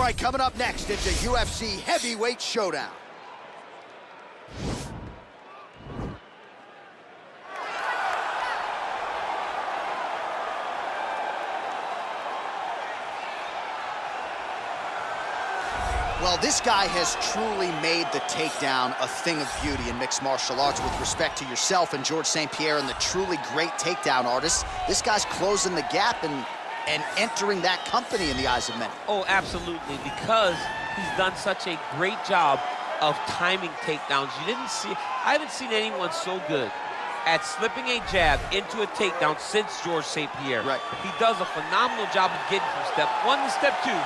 right, coming up next, it's a UFC heavyweight showdown. Well, this guy has truly made the takedown a thing of beauty in mixed martial arts. With respect to yourself and George St. Pierre and the truly great takedown artists, this guy's closing the gap and entering that company in the eyes of many. Oh, absolutely, because he's done such a great job of timing takedowns. I haven't seen anyone so good at slipping a jab into a takedown since George St. Pierre. Right. He does a phenomenal job of getting from step one to step two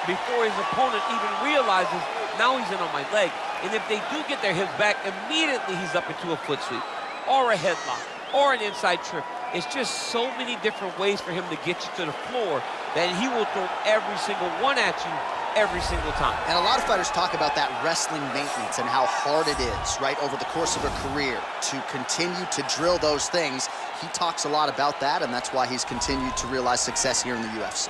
before his opponent even realizes now he's in on my leg. And if they do get their hips back, immediately he's up into a foot sweep or a headlock or an inside trip. It's just so many different ways for him to get you to the floor that he will throw every single one at you every single time. And a lot of fighters talk about that wrestling maintenance and how hard it is, right, over the course of a career to continue to drill those things. He talks a lot about that, and that's why he's continued to realize success here in the UFC.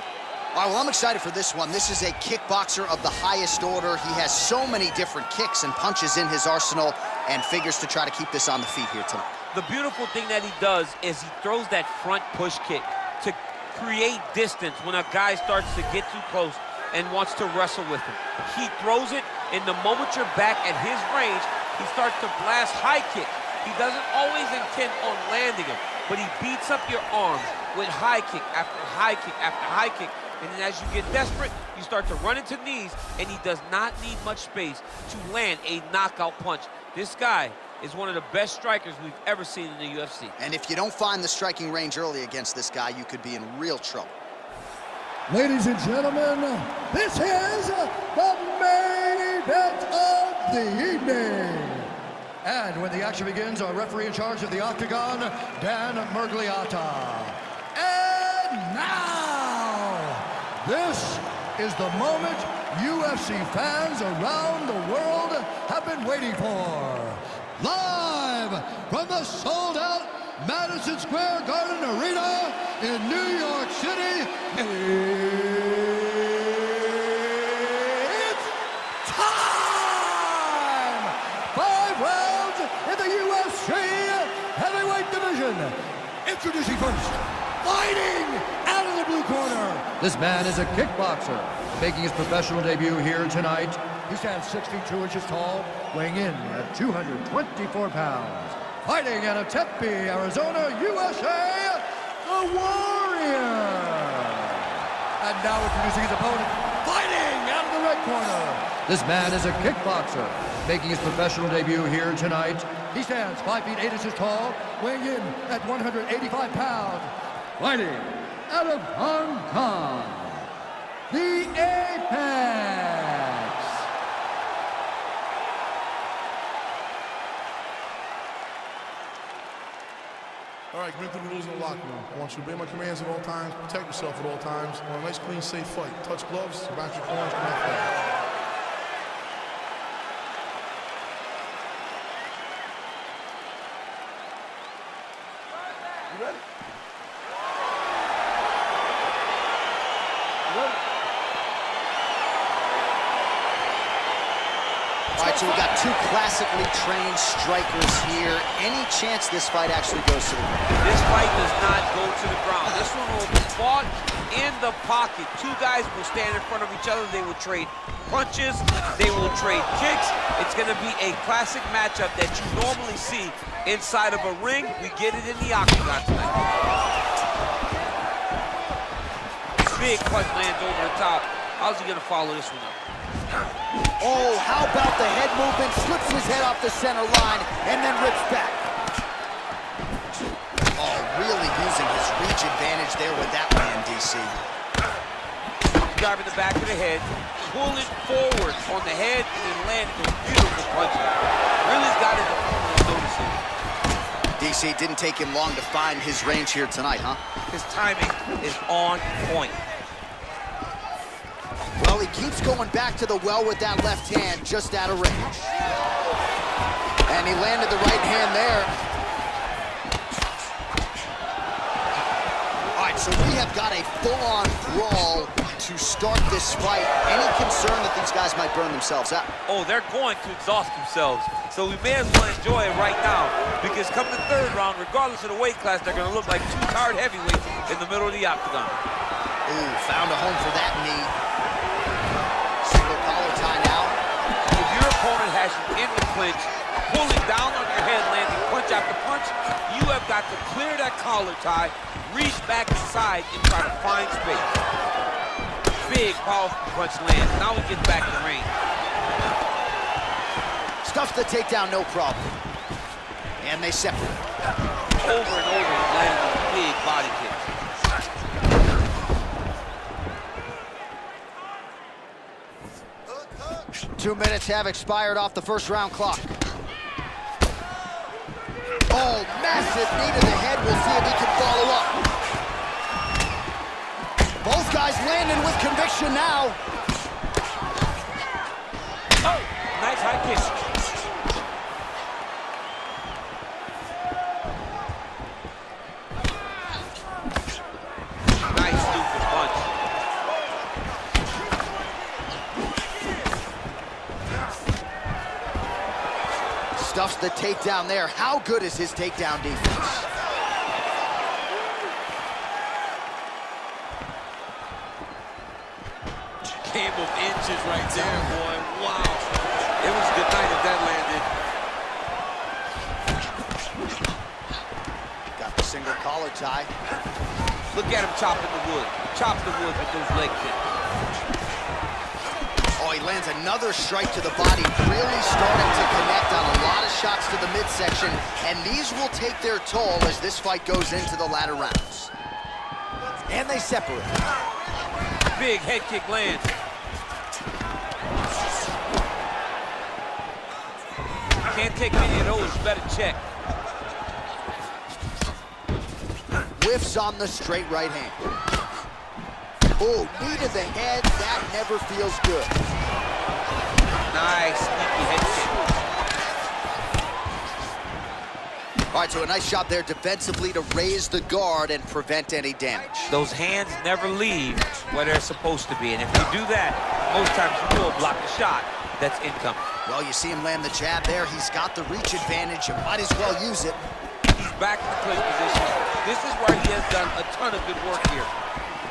All right, well, I'm excited for this one. This is a kickboxer of the highest order. He has so many different kicks and punches in his arsenal and figures to try to keep this on the feet here tonight. The beautiful thing that he does is he throws that front push kick to create distance when a guy starts to get too close and wants to wrestle with him. He throws it, and the moment you're back at his range, he starts to blast high kick. He doesn't always intend on landing him, but he beats up your arms with high kick after high kick after high kick. And then as you get desperate, you start to run into knees, and he does not need much space to land a knockout punch. This guy is one of the best strikers we've ever seen in the UFC. And if you don't find the striking range early against this guy, you could be in real trouble. Ladies and gentlemen, this is the main event of the evening. And when the action begins, our referee in charge of the Octagon, Dan Murgliata. And now, this is the moment UFC fans around the world have been waiting for. Live from the sold-out Madison Square Garden Arena in New York City, it's time! 5 rounds in the UFC heavyweight division. Introducing first, fighting out of the blue corner. This man is a kickboxer, making his professional debut here tonight. He stands 62 inches tall, weighing in at 224 pounds. Fighting out of Tempe, Arizona, USA, the Warrior. And now introducing his opponent, fighting out of the red corner. This man is a kickboxer, making his professional debut here tonight. He stands 5 feet 8 inches tall, weighing in at 185 pounds. Fighting out of Hong Kong, the Apex. All right, commit to the rules in the locker room. I want you to obey my commands at all times, protect yourself at all times. I want a nice, clean, safe fight. Touch gloves, back your corners, come out fast. You ready? You ready? All right, so we've got two classically trained strikers here. Any chance this fight actually goes to the ground? This fight does not go to the ground. This one will be fought in the pocket. Two guys will stand in front of each other. They will trade punches. They will trade kicks. It's going to be a classic matchup that you normally see inside of a ring. We get it in the octagon tonight. Big punch lands over the top. How's he going to follow this one up? Oh, how about the head movement? Flips his head off the center line and then rips back. Oh, really using his reach advantage there with that land, DC. Driving the back of the head, pull it forward on the head, and then land those beautiful punches. Really got his opponent noticing. DC, didn't take him long to find his range here tonight, huh? His timing is on point. Well, he keeps going back to the well with that left hand, just out of range. And he landed the right hand there. All right, so we have got a full-on brawl to start this fight. Any concern that these guys might burn themselves out? Oh, they're going to exhaust themselves. So we may as well enjoy it right now, because come the third round, regardless of the weight class, they're going to look like two tired heavyweights in the middle of the octagon. Ooh, found a home for that knee. Single collar tie now. If your opponent has you in the clinch, pulling down on your head, landing punch after punch, you have got to clear that collar tie, reach back inside, and try to find space. Big, powerful punch lands. Now he gets back in the ring. Stuffs the takedown, no problem. And they separate. Over and over, he lands those big body kicks. 2 minutes have expired off the first round clock. Oh, massive knee to the head. We'll see if he can follow up. Both guys landing with conviction now. Oh, nice high kick. Nice stupid punch. Stuffs the takedown there. How good is his takedown defense? Game of inches right there, boy. Wow. It was a good night if that landed. Got the single collar tie. Look at him chopping the wood. Chop the wood with those leg kicks. Oh, he lands another strike to the body, really starting to connect on a lot of shots to the midsection, and these will take their toll as this fight goes into the latter rounds. And they separate. Big head kick lands. Can't take many of those, better check. Whiffs on the straight right hand. Oh, knee to the head, that never feels good. Nice, sneaky head kick. All right, so a nice job there defensively to raise the guard and prevent any damage. Those hands never leave where they're supposed to be, and if you do that, most times you will block the shot that's incoming. Well, you see him land the jab there. He's got the reach advantage. You might as well use it. He's back in the clinch position. This is where he has done a ton of good work here.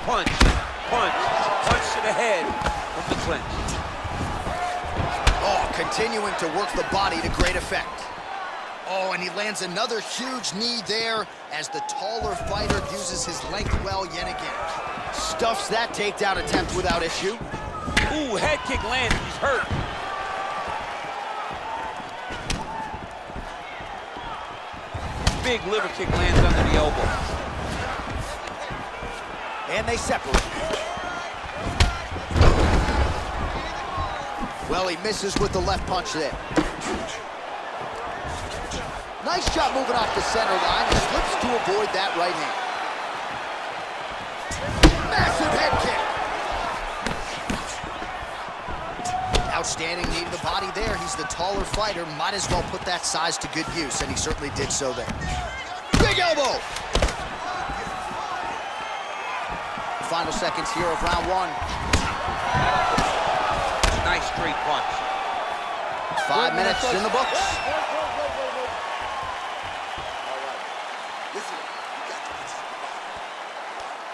Punch, punch, punch to the head from the clinch. Oh, continuing to work the body to great effect. Oh, and he lands another huge knee there as the taller fighter uses his length well yet again. Stuffs that takedown attempt without issue. Ooh, head kick lands, he's hurt. Big liver kick lands under the elbow. And they separate. Well, he misses with the left punch there. Nice shot moving off the center line. He slips to avoid that right hand. Massive head kick. Outstanding knee to the body there. He's the taller fighter. Might as well put that size to good use, and he certainly did so there. Big elbow. Final seconds here of round one. Nice straight punch. 5 minutes in the books. Listen, you got to protect your body.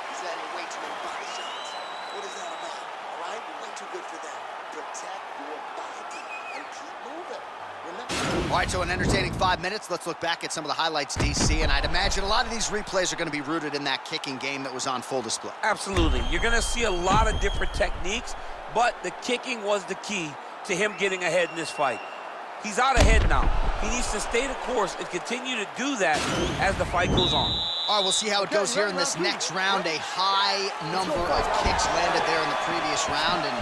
He's adding way too many body shots. What is that about? All right? You're way too good for that. Protect your body and keep moving. Remember? All right, so an entertaining 5 minutes. Let's look back at some of the highlights, DC, and I'd imagine a lot of these replays are going to be rooted in that kicking game that was on full display. Absolutely. You're going to see a lot of different techniques, but the kicking was the key to him getting ahead in this fight. He's out ahead now. He needs to stay the course and continue to do that as the fight goes on. All right, we'll see how it goes here in this next round. A high number of kicks landed there in the previous round, and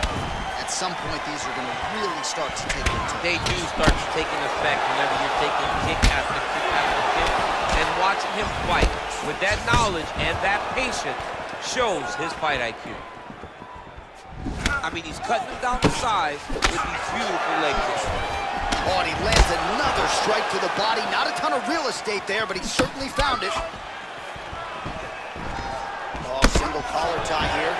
at some point, these are going to really start to take into it. They do start to take an effect whenever you're taking kick after kick after kick. And watching him fight with that knowledge and that patience shows his fight IQ. I mean, he's cutting him down to size with these beautiful leg kicks. Oh, and he lands another strike to the body. Not a ton of real estate there, but he certainly found it. Oh, single collar tie here.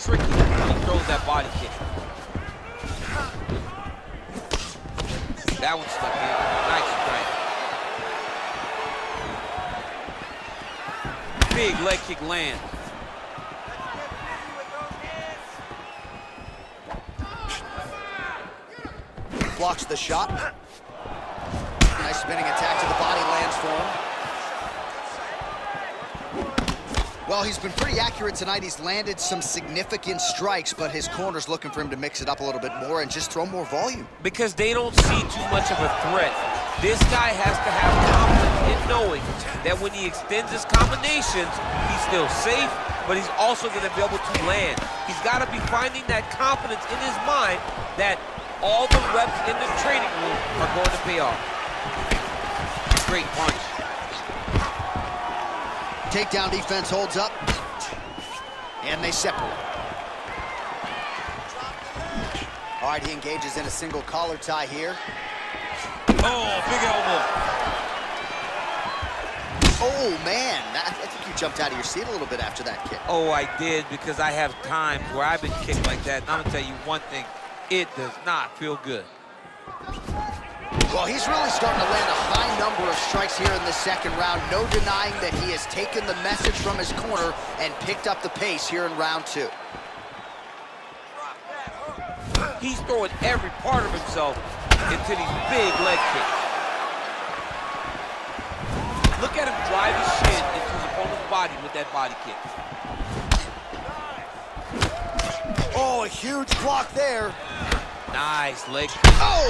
tricky when he throws that body kick. That one's stuck in. Nice strike. Big leg kick lands. Blocks the shot. Nice spinning attack to the body, lands for him. Well, he's been pretty accurate tonight. He's landed some significant strikes, but his corner's looking for him to mix it up a little bit more and just throw more volume. Because they don't see too much of a threat. This guy has to have confidence in knowing that when he extends his combinations, he's still safe, but he's also going to be able to land. He's got to be finding that confidence in his mind that all the reps in the training room are going to pay off. Great punch. Takedown defense holds up, and they separate. All right, he engages in a single collar tie here. Oh, big elbow. Oh, man, I think you jumped out of your seat a little bit after that kick. Oh, I did, because I have times where I've been kicked like that, and I'm going to tell you one thing, it does not feel good. Well, he's really starting to land a high number of strikes here in the second round. No denying that he has taken the message from his corner and picked up the pace here in round 2. He's throwing every part of himself into these big leg kicks. Look at him drive his shin into his opponent's body with that body kick. Oh, a huge block there. Nice leg kick. Oh!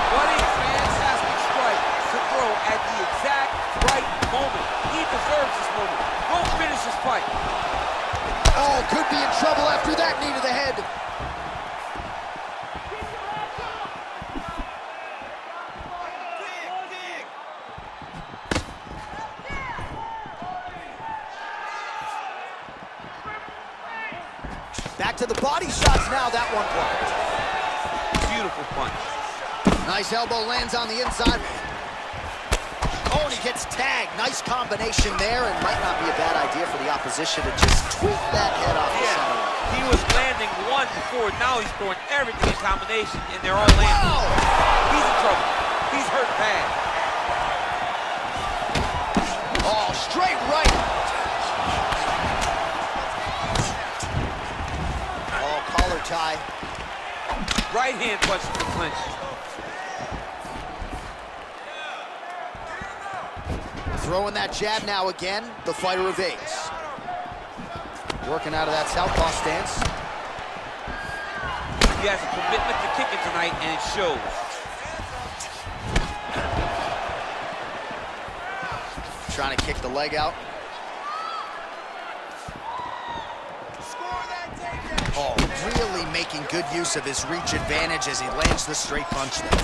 What a fantastic strike to throw at the exact right moment. He deserves this moment. Go finish this fight. Oh, could be in trouble after that knee to the head. Back to the body shots now, that one blocked. Beautiful punch. Nice elbow lands on the inside. Oh, and he gets tagged. Nice combination there, and might not be a bad idea for the opposition to just tweak that head off the center. He was landing one before, now he's throwing everything in combination, and they're all landing. Wow. He's in trouble. He's hurt bad. Oh, straight right. Oh, collar tie. Right hand punch to the clinch. Throwing that jab now again. The fighter evades. Working out of that southpaw stance. He has a commitment to kicking tonight, and it shows. Trying to kick the leg out. Oh, really making good use of his reach advantage as he lands the straight punch there.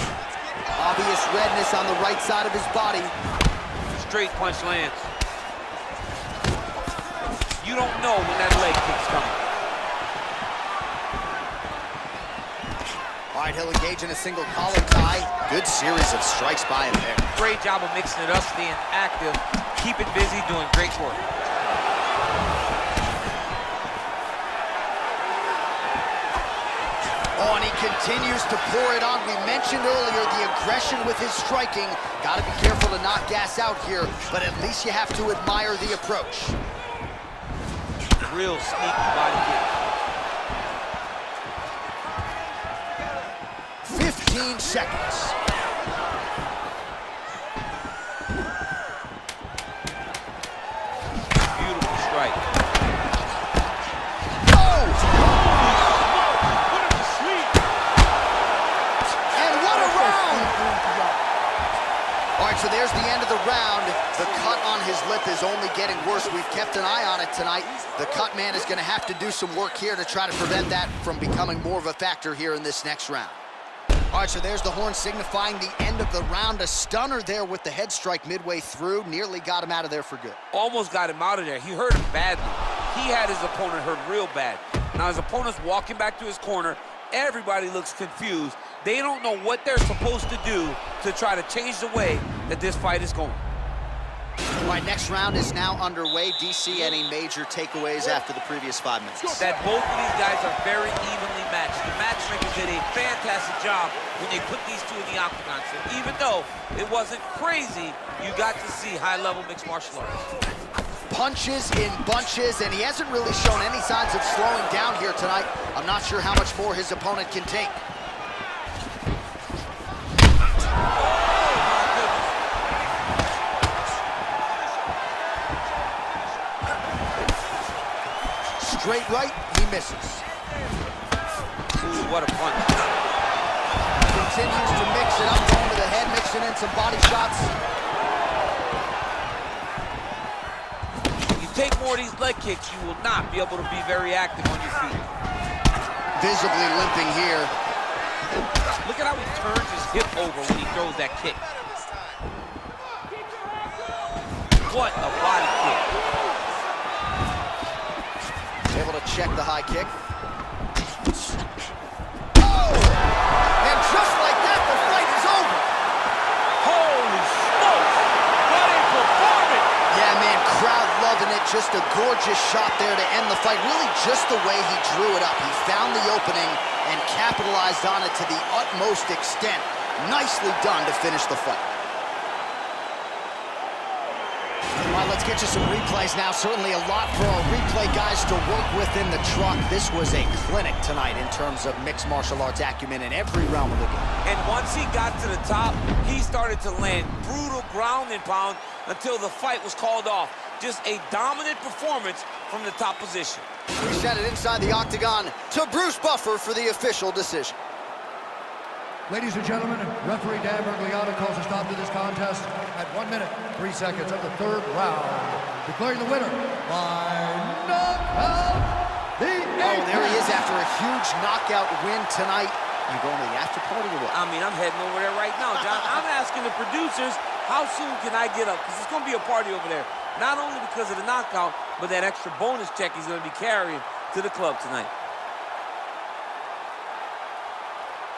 Obvious redness on the right side of his body. Straight punch lands. You don't know when that leg kick's coming. All right, he'll engage in a single collar tie. Good series of strikes by him there. Great job of mixing it up, staying active, keeping busy, doing great work. Oh, and he continues to pour it on. We mentioned earlier the aggression with his striking. Got to be careful to not gas out here, but at least you have to admire the approach. Real sneaky body kick. 15 seconds. Beautiful strike. So there's the end of the round. The cut on his lip is only getting worse. We've kept an eye on it tonight. The cut man is going to have to do some work here to try to prevent that from becoming more of a factor here in this next round. All right, so there's the horn signifying the end of the round. A stunner there with the head strike midway through. Nearly got him out of there for good. Almost got him out of there. He hurt him badly. He had his opponent hurt real bad. Now his opponent's walking back to his corner. Everybody looks confused. They don't know what they're supposed to do to try to change the way that this fight is going. All right, next round is now underway. DC, any major takeaways after the previous 5 minutes? That both of these guys are very evenly matched. The matchmakers did a fantastic job when they put these two in the octagon. So even though it wasn't crazy, you got to see high-level mixed martial arts. Punches in bunches, and he hasn't really shown any signs of slowing down here tonight. I'm not sure how much more his opponent can take. Straight right, he misses. Ooh, what a punch. Continues to mix it up, going to the head, mixing in some body shots. If you take more of these leg kicks, you will not be able to be very active on your feet. Visibly limping here. Look at how he turns his hip over when he throws that kick. What a body kick. Able to check the high kick. Oh! And just like that, the fight is over. Holy smokes! What a performance! Yeah, man, crowd loving it. Just a gorgeous shot there to end the fight. Really just the way he drew it up. He found the opening and capitalized on it to the utmost extent. Nicely done to finish the fight. All right, let's get you some replays now. Certainly a lot for our replay guys to work with in the truck. This was a clinic tonight in terms of mixed martial arts acumen in every realm of the game. And once he got to the top, he started to land brutal ground and pound until the fight was called off. Just a dominant performance from the top position. We set it inside the octagon to Bruce Buffer for the official decision. Ladies and gentlemen, referee Dan Bergliano calls a stop to this contest at 1 minute, 3 seconds of the third round, declaring the winner by knockout, Oh, there he is after a huge knockout win tonight. You going to the after party or what? I mean, I'm heading over there right now, John. I'm asking the producers, how soon can I get up? Because it's going to be a party over there. Not only because of the knockout, but that extra bonus check he's going to be carrying to the club tonight.